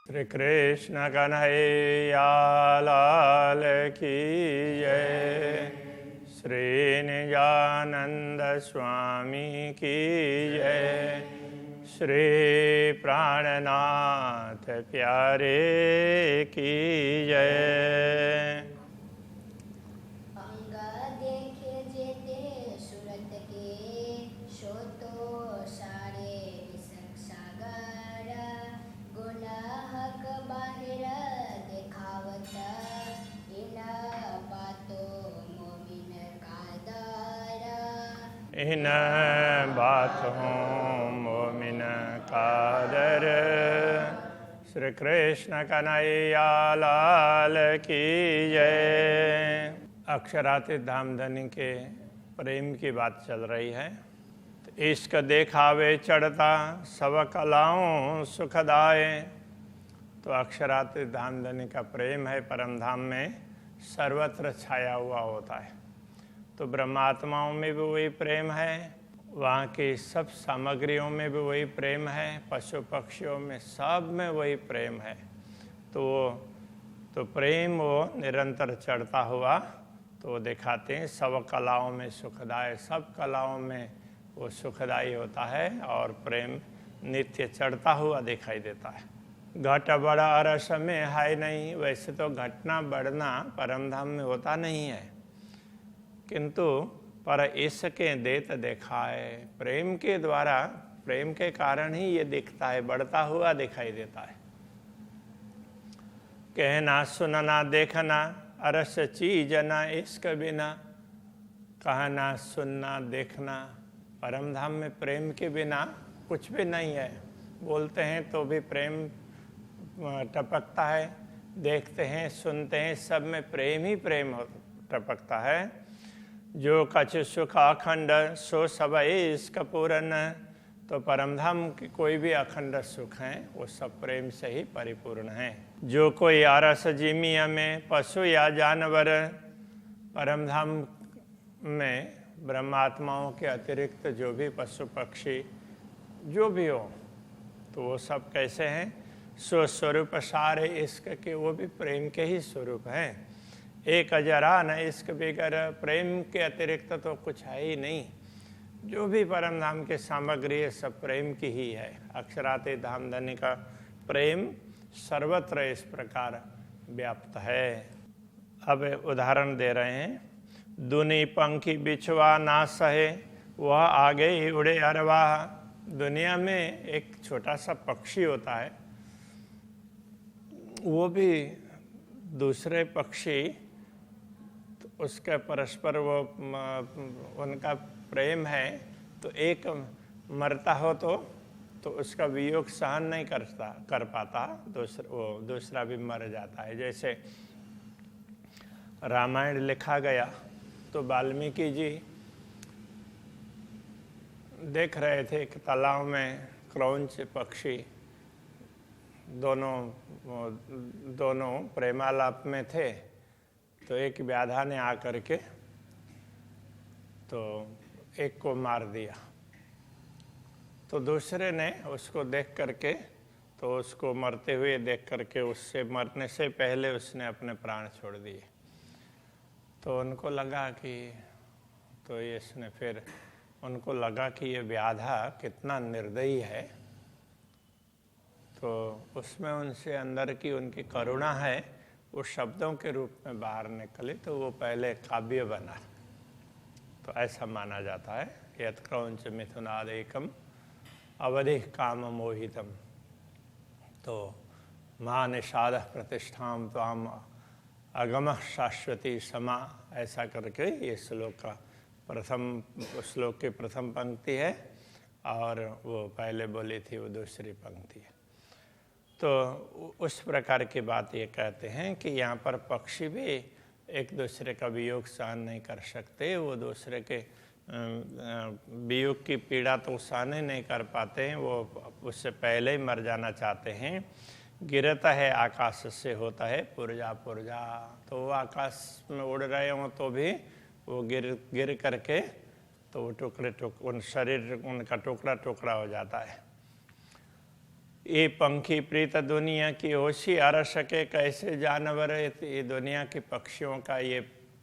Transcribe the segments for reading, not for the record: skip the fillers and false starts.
श्री कृष्ण कन्हैया लाल की जय। श्री निजानंद स्वामी की जय। श्री प्राणनाथ प्यारे की जय। इन बातों मोमिन कादर। श्री कृष्ण कन्हैया लाल की जय। अक्षरातीत धामधनी के प्रेम की बात चल रही है। तो इश्क देखावे चढ़ता सब कलाओं सुखदाए। तो अक्षरातीत धामधनी का प्रेम है परम धाम में सर्वत्र छाया हुआ होता है। तो ब्रह्मात्माओं में भी वही प्रेम है, वहाँ की सब सामग्रियों में भी वही प्रेम है, पशु पक्षियों में सब में वही प्रेम है। तो प्रेम वो निरंतर चढ़ता हुआ तो वो दिखाते हैं सब कलाओं में सुखदाय। सब कलाओं में वो सुखदायी होता है और प्रेम नित्य चढ़ता हुआ दिखाई देता है। घट बड़ा अरस में है नहीं। वैसे तो घटना बढ़ना परम धाम में होता नहीं है, किंतु पर इसके देत दिखाए। प्रेम के द्वारा, प्रेम के कारण ही ये दिखता है, बढ़ता हुआ दिखाई देता है। कहना सुनना देखना अरस चीज न इश्क बिना। कहना सुनना देखना परम धाम में प्रेम के बिना कुछ भी नहीं है। बोलते हैं तो भी प्रेम टपकता है, देखते हैं सुनते हैं सब में प्रेम ही प्रेम टपकता है। जो कछ सुख अखंड सो सब इसका पूरन। तो परमधाम की कोई भी अखंड सुख है वो सब प्रेम से ही परिपूर्ण है। जो कोई आरस जिमिया में पशु या जानवर। परमधाम में ब्रह्मात्माओं के अतिरिक्त जो भी पशु पक्षी जो भी हो तो वो सब कैसे हैं? सो स्वरूप सारे इश्क के, वो भी प्रेम के ही स्वरूप हैं। एक अजरा न इश्क बिगर। प्रेम के अतिरिक्त तो कुछ है ही नहीं। जो भी परम धाम के सामग्री है सब प्रेम की ही है। अक्षरातीत धामधनी का प्रेम सर्वत्र इस प्रकार व्याप्त है। अब उदाहरण दे रहे हैं। दुनी पंखी बिछवा ना सहे वह आगे ही उड़े अरवाह। दुनिया में एक छोटा सा पक्षी होता है, वो भी दूसरे पक्षी उसका परस्पर वो उनका प्रेम है। तो एक मरता हो तो उसका वियोग सहन नहीं कर पाता, दूसरा भी मर जाता है। जैसे रामायण लिखा गया तो वाल्मीकि जी देख रहे थे कि तालाब में क्रौंच पक्षी दोनों प्रेमालाप में थे। तो एक व्याधा ने आकर के तो एक को मार दिया। तो दूसरे ने उसको देख करके, तो उसको मरते हुए देख करके उससे मरने से पहले उसने अपने प्राण छोड़ दिए। तो उनको लगा कि उनको लगा कि ये व्याधा कितना निर्दयी है। तो उसमें उनसे अंदर की उनकी करुणा है वो शब्दों के रूप में बाहर निकले। तो वो पहले काव्य बना। तो ऐसा माना जाता है। यत् क्रौंच मिथुनादेकम अवधि काम मोहितम। तो मां निषाद प्रतिष्ठाम त्वाम अगम शाश्वती समा। ऐसा करके ये श्लोक का श्लोक की प्रथम पंक्ति है और वो पहले बोली थी वो दूसरी पंक्ति है। तो उस प्रकार की बात ये कहते हैं कि यहाँ पर पक्षी भी एक दूसरे का वियोग सहन नहीं कर सकते। वो दूसरे के वियोग की पीड़ा तो सहन नहीं कर पाते हैं, वो उससे पहले ही मर जाना चाहते हैं। गिरता है आकाश से होता है पुरजा पुरजा। तो वो आकाश में उड़ रहे हों तो भी वो गिर करके तो वो उन शरीर उनका टुकड़ा टुकड़ा हो जाता है। ये पंखी प्रीत दुनिया की होशी अरस के कैसे जानवर, ये दुनिया के पक्षियों का ये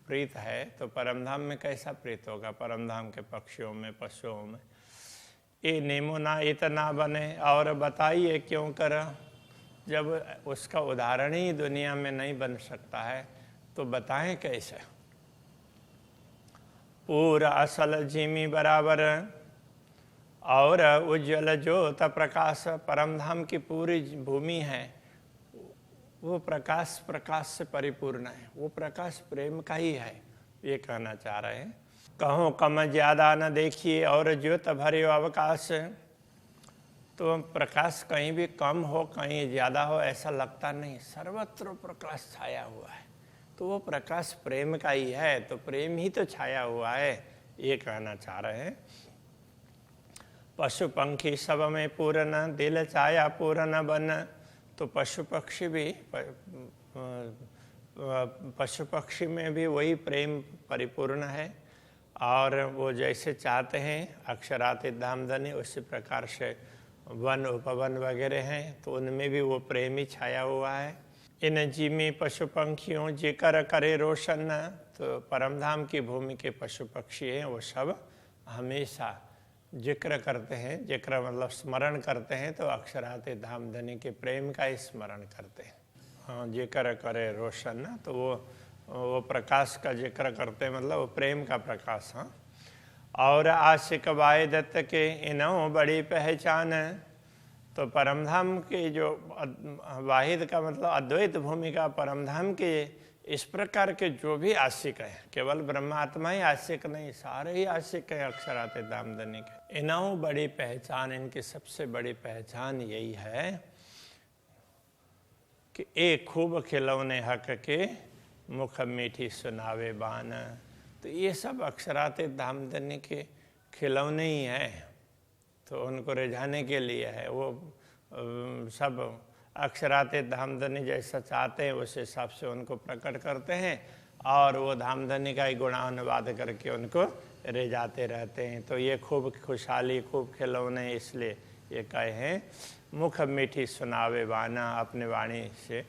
प्रीत है तो परमधाम में कैसा प्रीत होगा, परमधाम के पक्षियों में, पशुओं में। ये नेमुना इतना बने और बताइए क्यों कर, जब उसका उदाहरण ही दुनिया में नहीं बन सकता है तो बताएं कैसे। पूरा असल झिमी बराबर और उज्ज्वल ज्योत प्रकाश, परमधाम की पूरी भूमि है वो प्रकाश से परिपूर्ण है, वो प्रकाश प्रेम का ही है, ये कहना चाह रहे हैं। कहो कम ज्यादा न देखिए और ज्योत भरे अवकाश, तो प्रकाश कहीं भी कम हो कहीं ज़्यादा हो ऐसा लगता नहीं, सर्वत्र प्रकाश छाया हुआ है, तो वो प्रकाश प्रेम का ही है, तो प्रेम ही तो छाया हुआ है, ये कहना चाह रहे हैं। पशु पंखी सब में पूर्ण, दिल छाया पूर्ण बन, तो पशु पक्षी भी, पशु पक्षी में भी वही प्रेम परिपूर्ण है और वो जैसे चाहते हैं अक्षरातीत धामधनी, उसी प्रकार से वन उपवन वगैरह हैं तो उनमें भी वो प्रेम ही छाया हुआ है। इन जिमी पशु पंखियों जिक्र करे रोशन, तो परमधाम की भूमि के पशु पक्षी हैं वो सब हमेशा जिक्र करते हैं, जिक्र मतलब स्मरण करते हैं, तो अक्षरातीत धामधनी के प्रेम का ही स्मरण करते हैं। हाँ, जिक्र करे रोशन, तो वो प्रकाश का जिक्र करते हैं, मतलब वो प्रेम का प्रकाश। हाँ, और आशिक वाहे दत्त के इनों बड़ी पहचान, तो परमधाम के जो वाहिद का मतलब अद्वैत भूमिका परमधाम के इस प्रकार के जो भी आशिक हैं, केवल ब्रह्मात्मा ही आशिक नहीं, सारे ही आशिक हैं अक्षरातीत धामधनी के। इनों बड़ी पहचान, इनकी सबसे बड़ी पहचान यही है कि एक खूब खिलौने हक के मुख मीठी सुनावे बान, तो ये सब अक्षरातीत धामधनी के खिलौने ही हैं, तो उनको रिझाने के लिए है। वो सब अक्षरातीत धामधनी जैसा चाहते हैं उस हिसाब से उनको प्रकट करते हैं और वो धामधनी का ही गुणानुवाद करके उनको रिझाते रहते हैं। तो ये खूब खुशहाली, खूब खिलौने, इसलिए ये कहे हैं मुख मीठी सुनावे बाना, अपने वाणी से,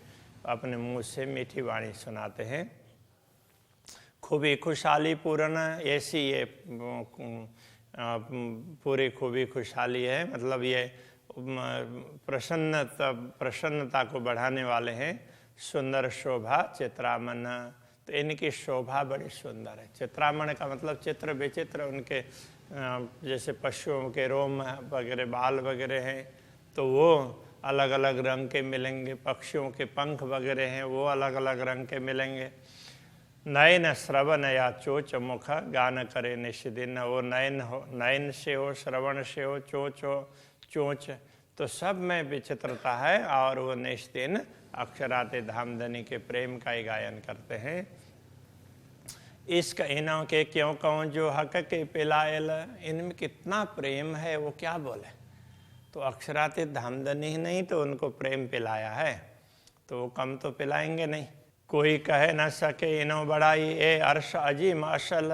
अपने मुँह से मीठी वाणी सुनाते हैं। खूबी खुशहाली पूर्ण, ऐसी ये पूरी खूबी खुशहाली है, मतलब ये प्रसन्नता को बढ़ाने वाले हैं। सुंदर शोभा चित्रामन, तो इनकी शोभा बड़ी सुंदर है। चित्रामन का मतलब चित्र विचित्र, उनके जैसे पशुओं के रोम वगैरह, बाल वगैरह हैं तो वो अलग अलग रंग के मिलेंगे, पक्षियों के पंख वगैरह हैं वो अलग अलग रंग के मिलेंगे। नयन श्रवण या चोच मुख गान करे निष्दिन, वो नयन से हो, श्रवण से हो, चोच हो, चोच, तो सब में विचित्रता है और वो निष्दिन अक्षरातीत धामधनी के प्रेम का ही गायन करते हैं। इश्क इनों के क्यों कहूँ जो हक के पिलायल, इनमें कितना प्रेम है वो क्या बोले, तो अक्षरातीत धामधनी ही नहीं तो उनको प्रेम पिलाया है, तो वो कम तो पिलाएंगे नहीं। कोई कह न सके इनो बड़ाई, ए अर्श अजीम असल,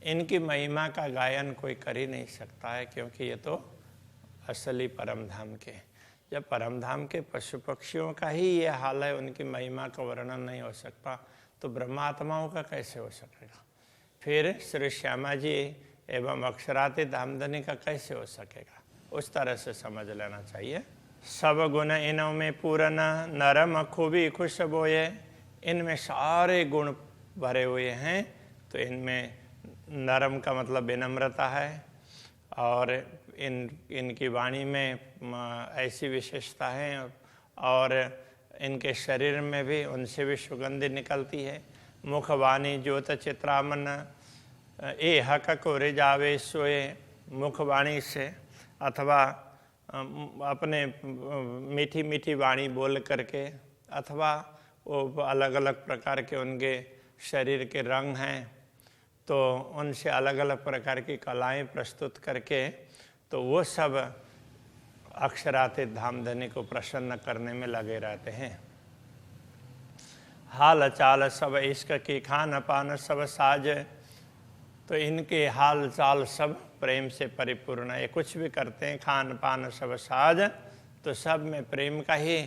इनकी महिमा का गायन कोई कर ही नहीं सकता है, क्योंकि ये तो असली परमधाम के। जब परमधाम के पशु पक्षियों का ही ये हाल है, उनकी महिमा का वर्णन नहीं हो सकता, तो ब्रह्मात्माओं का कैसे हो सकेगा। फिर श्री श्यामा जी एवं अक्षरातीत धामधनी का कैसे हो सकेगा, उस तरह से समझ लेना चाहिए। सब गुण इनों में पूर्ण, नरम खूबी खुश बोए, इनमें सारे गुण भरे हुए हैं, तो इनमें नरम का मतलब विनम्रता है, और इनकी वाणी में ऐसी विशेषता है, और इनके शरीर में भी उनसे भी सुगंधि निकलती है। मुख वाणी ज्योत चित्रामन, ए हक को रिजावे सोए, मुख वाणी से अथवा अपने मीठी मीठी वाणी बोल करके, अथवा वो अलग अलग प्रकार के उनके शरीर के रंग हैं तो उनसे अलग अलग प्रकार की कलाएं प्रस्तुत करके, तो वो सब अक्षरातीत धामधनी को प्रसन्न करने में लगे रहते हैं। हाल चाल सब इश्क की, खान पान सब साज, तो इनके हाल चाल सब प्रेम से परिपूर्ण है। कुछ भी करते हैं, खान पान सब साज, तो सब में प्रेम का ही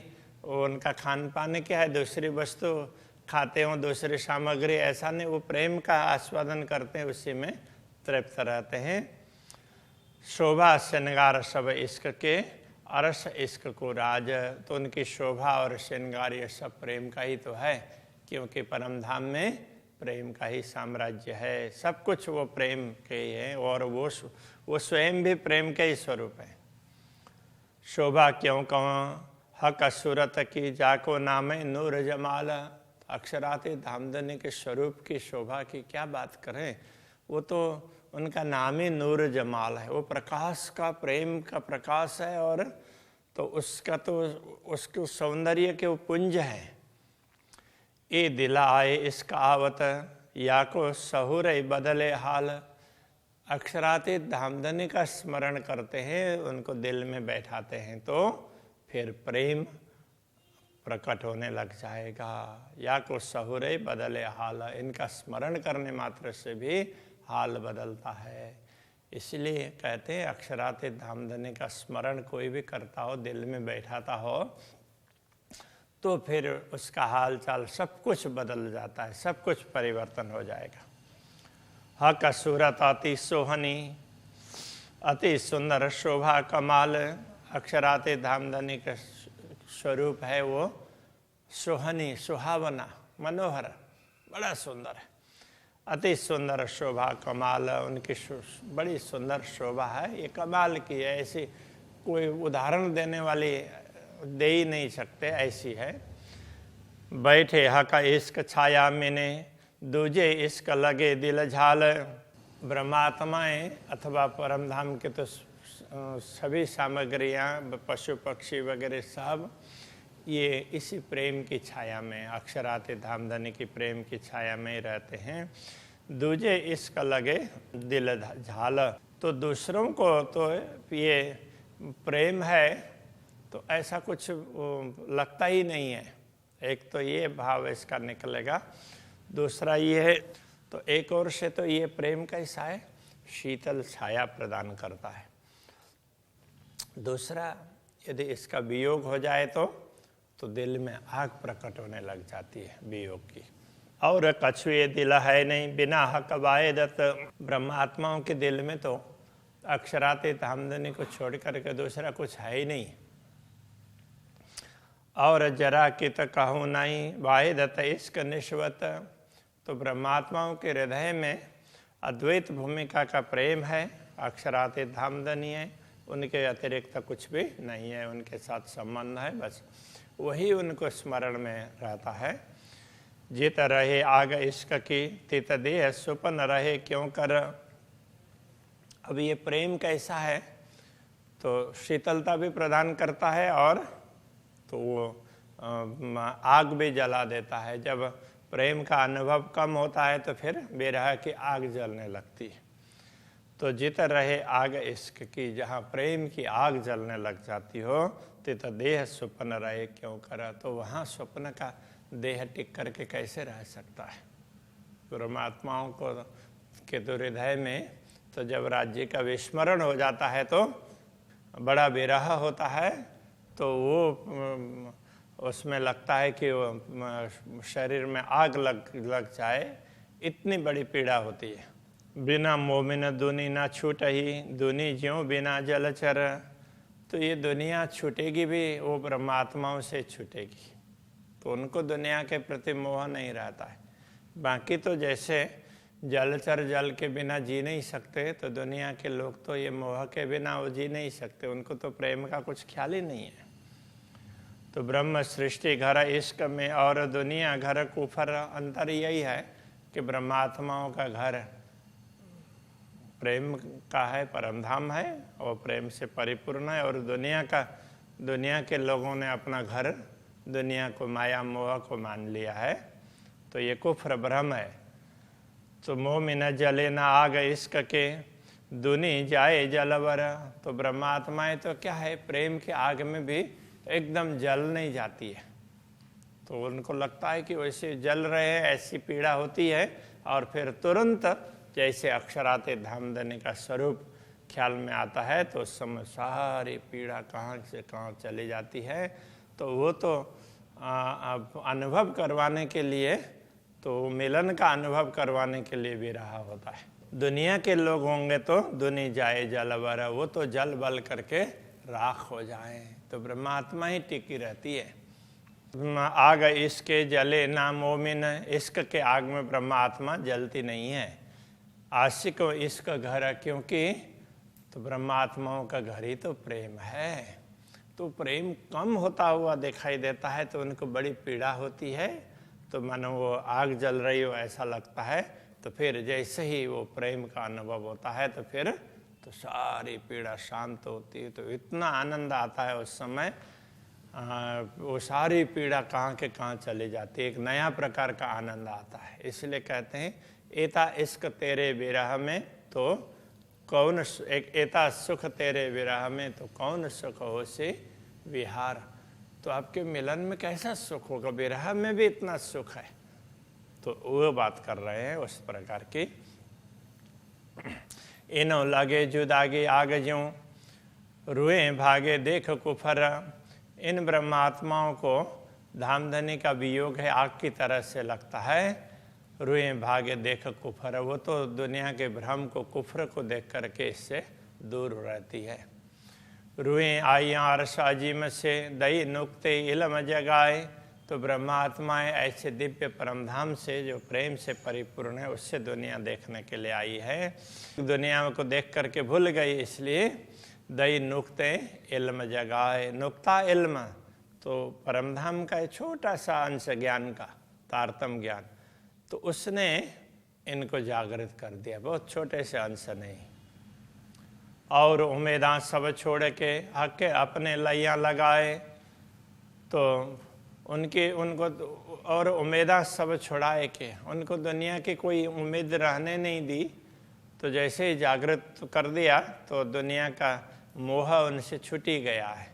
उनका खान पान क्या है, दूसरी वस्तु खाते हो, दूसरी सामग्री, ऐसा नहीं, वो प्रेम का आस्वादन करते हैं, उसी में तृप्त रहते हैं। शोभा श्रृंगार सब इश्क के, अरस इश्क को राज। तो उनकी शोभा और श्रृंगार ये सब प्रेम का ही तो है, क्योंकि परम धाम में प्रेम का ही साम्राज्य है, सब कुछ वो प्रेम के ही है, और वो स्वयं भी प्रेम के ही स्वरूप है। शोभा क्यों कहो हक सूरत की, जाको नाम नूर जमाल। अक्षराते धामधनी के स्वरूप की शोभा की क्या बात करें, वो तो उनका नाम ही नूर जमाल है, वो प्रकाश का, प्रेम का प्रकाश है, और तो उसका तो उसके सौंदर्य के वो पुंज है। ए दिला आए इसका आवत, या को सहुर बदले हाल। अक्षराते धामधनी का स्मरण करते हैं, उनको दिल में बैठाते हैं, तो फिर प्रेम प्रकट होने लग जाएगा। या को सहुरे बदले हाल, इनका स्मरण करने मात्र से भी हाल बदलता है। इसलिए कहते हैं अक्षराते धामधनी का स्मरण कोई भी करता हो, दिल में बैठाता हो, तो फिर उसका हाल चाल सब कुछ बदल जाता है, सब कुछ परिवर्तन हो जाएगा। हक सूरत अति सोहनी, अति सुंदर शोभा कमाल। अक्षराते धामधनी का स्वरूप है वो सोहनी, सुहावना, मनोहर, बड़ा सुंदर है। अति सुंदर शोभा कमाल, उनकी बड़ी सुंदर शोभा है, ये कमाल की है, ऐसी कोई उदाहरण देने वाली दे ही नहीं सकते, ऐसी है। बैठे हका इश्क छाया मैंने, दूजे इश्क लगे दिल झाल। ब्रह्मात्माएं अथवा परमधाम के तो सभी सामग्रियां, पशु पक्षी वगैरह सब ये इसी प्रेम की छाया में, अक्षराते धामधनी की प्रेम की छाया में रहते हैं। दूजे इश्क लगे दिल झाल, तो दूसरों को तो ये प्रेम है तो ऐसा कुछ लगता ही नहीं है। एक तो ये भाव इसका निकलेगा, दूसरा ये है, तो एक और से तो ये प्रेम कैसा है, शीतल छाया प्रदान करता है। दूसरा, यदि इसका वियोग हो जाए तो दिल में आग प्रकट होने लग जाती है वियोग की। और कछु ये दिल है नहीं बिना हक वायदत। ब्रह्मात्माओं के दिल में तो अक्षराते धामधनी को छोड़ करके दूसरा कुछ है ही नहीं। और जरा कित कहूँ नहीं वाहिदत इश्क निश्वत। तो ब्रह्मात्माओं के हृदय में अद्वैत भूमिका का प्रेम है, अक्षराते धामधनी है, उनके अतिरिक्त कुछ भी नहीं है, उनके साथ संबंध है, बस वही उनको स्मरण में रहता है। जित रहे आग इश्क की, तित देह सुपन रहे क्यों कर। अब ये प्रेम कैसा है, तो शीतलता भी प्रदान करता है और तो वो आग भी जला देता है। जब प्रेम का अनुभव कम होता है तो फिर बेरह की आग जलने लगती है। तो जित रहे आग इश्क की, जहाँ प्रेम की आग जलने लग जाती हो, तित देह सुपन रहे क्यों कर। तो वहाँ स्वप्न का देह टिक करके कैसे रह सकता है। परमात्माओं को के तो हृदय में तो जब राज्य का विस्मरण हो जाता है तो बड़ा विरह होता है, तो वो उसमें लगता है कि वो शरीर में आग लग जाए, इतनी बड़ी पीड़ा होती है। बिना मोमिन दुनी ना छूट ही, दुनी ज्यों बिना जलचर। तो ये दुनिया छूटेगी भी, वो परमात्माओं से छूटेगी, तो उनको दुनिया के प्रति मोह नहीं रहता है। बाकी तो जैसे जलचर जल के बिना जी नहीं सकते, तो दुनिया के लोग तो ये मोह के बिना वो जी नहीं सकते, उनको तो प्रेम का कुछ ख्याल ही नहीं है। तो ब्रह्म सृष्टि घर इश्क में और दुनिया घर कुफर। अंतर यही है कि ब्रह्मात्माओं का घर प्रेम का है, परमधाम है और प्रेम से परिपूर्ण है, और दुनिया के लोगों ने अपना घर दुनिया को, माया मोह को मान लिया है, तो ये कुफ्र भ्रम है। तो मोह में न जले न आग इश्क के, दुनी जाए जलवर। तो ब्रह्मात्माएं तो क्या है, प्रेम के आग में भी एकदम जल नहीं जाती है, तो उनको लगता है कि वैसे जल रहे हैं, ऐसी पीड़ा होती है, और फिर तुरंत जैसे अक्षराते धामधनी का स्वरूप ख्याल में आता है तो उस समय सारी पीड़ा कहाँ से कहाँ चली जाती है। तो वो तो अनुभव करवाने के लिए, तो मिलन का अनुभव करवाने के लिए भी रहा होता है। दुनिया के लोग होंगे तो दुनि जाए जल बर, वो तो जल बल करके राख हो जाए, तो ब्रह्मात्मा ही टिकी रहती है। आग इसके जले ना मोमिन, इश्क के आग में ब्रह्मात्मा जलती नहीं है। आशिक इश्क घर, क्योंकि तो ब्रह्मात्माओं का घर ही तो प्रेम है। तो प्रेम कम होता हुआ दिखाई देता है तो उनको बड़ी पीड़ा होती है, तो मानो वो आग जल रही हो ऐसा लगता है। तो फिर जैसे ही वो प्रेम का अनुभव होता है तो फिर तो सारी पीड़ा शांत होती है, तो इतना आनंद आता है उस समय, वो सारी पीड़ा कहाँ के कहाँ चली जाती है, एक नया प्रकार का आनंद आता है। इसलिए कहते हैं एता इश्क तेरे विरह में तो कौन, एक एता सुख तेरे विरह में तो कौन सुख हो से विहार। तो आपके मिलन में कैसा सुख होगा, विरह में भी इतना सुख है। तो वो बात कर रहे हैं उस प्रकार की। इनो लगे जुदागे आग ज्यों, रुए भागे देख कुफर। इन ब्रह्मात्माओं को धामधनी का वियोग है आग की तरह से लगता है। रुए भागे देख कुफर, वो तो दुनिया के भ्रम को, कुफर को देख करके इससे दूर रहती है। रुए आइयाँ अरश अजीम से, दई नुक्ते इल्म जगाए। तो ब्रह्मात्माएँ ऐसे दिव्य परमधाम से जो प्रेम से परिपूर्ण है, उससे दुनिया देखने के लिए आई है। दुनिया को देख करके भूल गई, इसलिए दई नुक्ते इल्म जगाए। नुक्ता इल्म तो परमधाम का छोटा सा अंश ज्ञान का, तारतम ज्ञान, तो उसने इनको जागृत कर दिया, बहुत छोटे से अंश नहीं। और उम्मीदां सब छोड़ के हक के अपने लैया लगाए। तो उनको और उम्मीदां सब छुड़ाए के, उनको दुनिया की कोई उम्मीद रहने नहीं दी। तो जैसे ही जागृत कर दिया तो दुनिया का मोह उनसे छूटी गया है।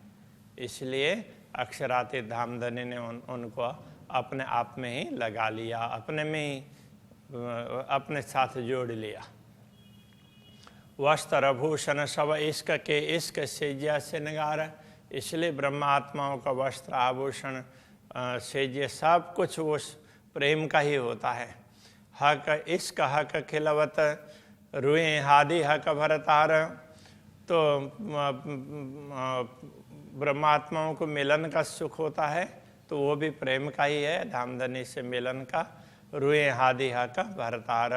इसलिए अक्षरातीत धामधनी ने उनको अपने आप में ही लगा लिया, अपने में ही अपने साथ जोड़ लिया। वस्त्र भूषण सब इश्क के, इश्क सेज्या से नगार। इसलिए ब्रह्मात्माओं का वस्त्र आभूषण सेज्य सब कुछ उस प्रेम का ही होता है। हक इश्क हक खिलवत, रुए हादि हक भरतार। तो ब्रह्मात्माओं को मिलन का सुख होता है, तो वो भी प्रेम का ही है, धामधनी से मिलन का। रुए हादि हक भरतार,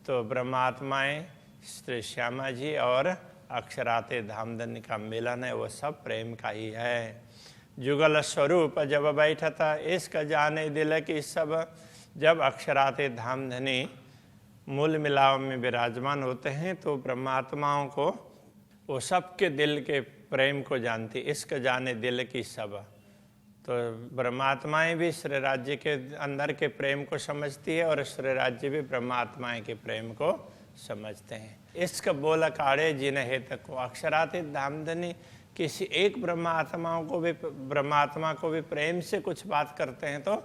तो ब्रह्मात्माएँ श्री श्यामा जी और अक्षराते धामधनी का मिलन है, वो सब प्रेम का ही है। जुगल स्वरूप जब बैठता, इश्क जाने दिल की सब। जब अक्षराते धामधनी मूल मिलाव में विराजमान होते हैं तो ब्रह्मात्माओं को वो सबके दिल के प्रेम को जानती, इश्क जाने दिल की सब। तो ब्रह्मात्माएं भी श्री राज्य के अंदर के प्रेम को समझती है और श्री राज्य भी ब्रह्मात्माएं के प्रेम को समझते हैं। इश्क बोल काढ़े जिन हेत को, अक्षरातीत धामधनी किसी एक ब्रह्मात्मा को भी प्रेम से कुछ बात करते हैं तो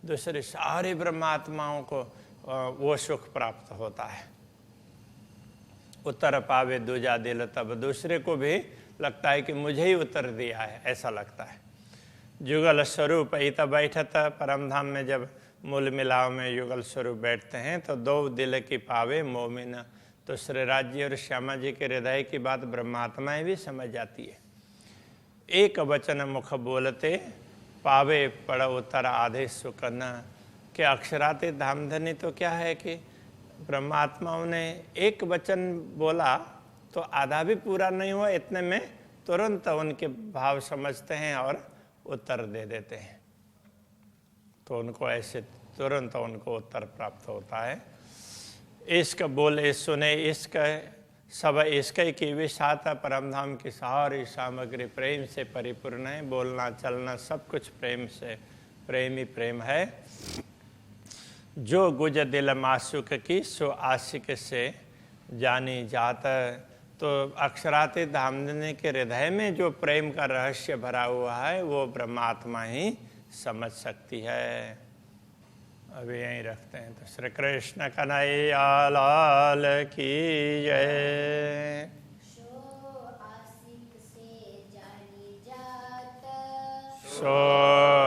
दूसरे सारे ब्रह्मात्माओं को वो सुख प्राप्त होता है। उत्तर पावे दूजा दिल, तब दूसरे को भी लगता है कि मुझे ही उत्तर दिया है, ऐसा लगता है। युगल स्वरूप इत बैठत, परमधाम में जब मूल मिलाव में युगल स्वरूप बैठते हैं तो दो दिल की पावे मोमिन। तो श्री राज्य और श्यामा जी के हृदय की बात ब्रह्मात्माएं भी समझ जाती है। एक वचन मुख बोलते, पावे पड़ उत्तर आधे सुकन। के अक्षरातीत धामधनी तो क्या है कि ब्रह्मात्माओं ने एक वचन बोला तो आधा भी पूरा नहीं हुआ, इतने में तुरंत उनके भाव समझते हैं और उत्तर दे देते हैं। तो उनको ऐसे तुरंत उनको उत्तर प्राप्त होता है। इश्क बोले सुने इश्क, सब इश्क की विशाता। परमधाम की सारी सामग्री प्रेम से परिपूर्ण है, बोलना चलना सब कुछ प्रेम से, प्रेम ही प्रेम है। जो गुज दिल मासुक की, सो आशिक से जानी जात। तो अक्षरातीत धामधनी के हृदय में जो प्रेम का रहस्य भरा हुआ है वो ब्रह्मात्मा ही समझ सकती है। अभी यहीं रखते हैं। तो श्री कृष्ण कन्हैया लाल की जय। सो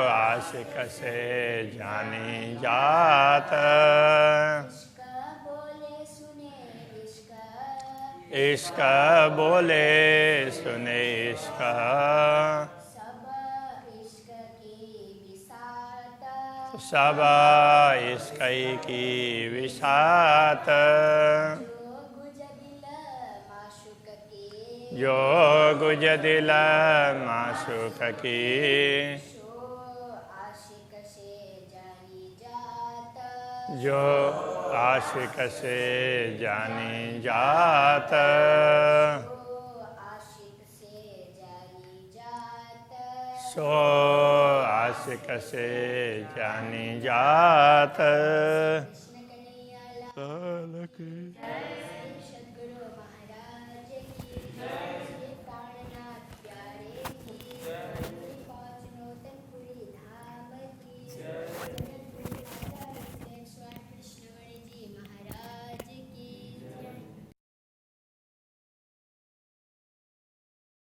आशिक से जानी जात। इश्क बोले सुने इश्क, सब इश्क की विसात। जो गुज दिल माशूक की, जो आशिक से जानी जात। सो आशिक से जानी जात।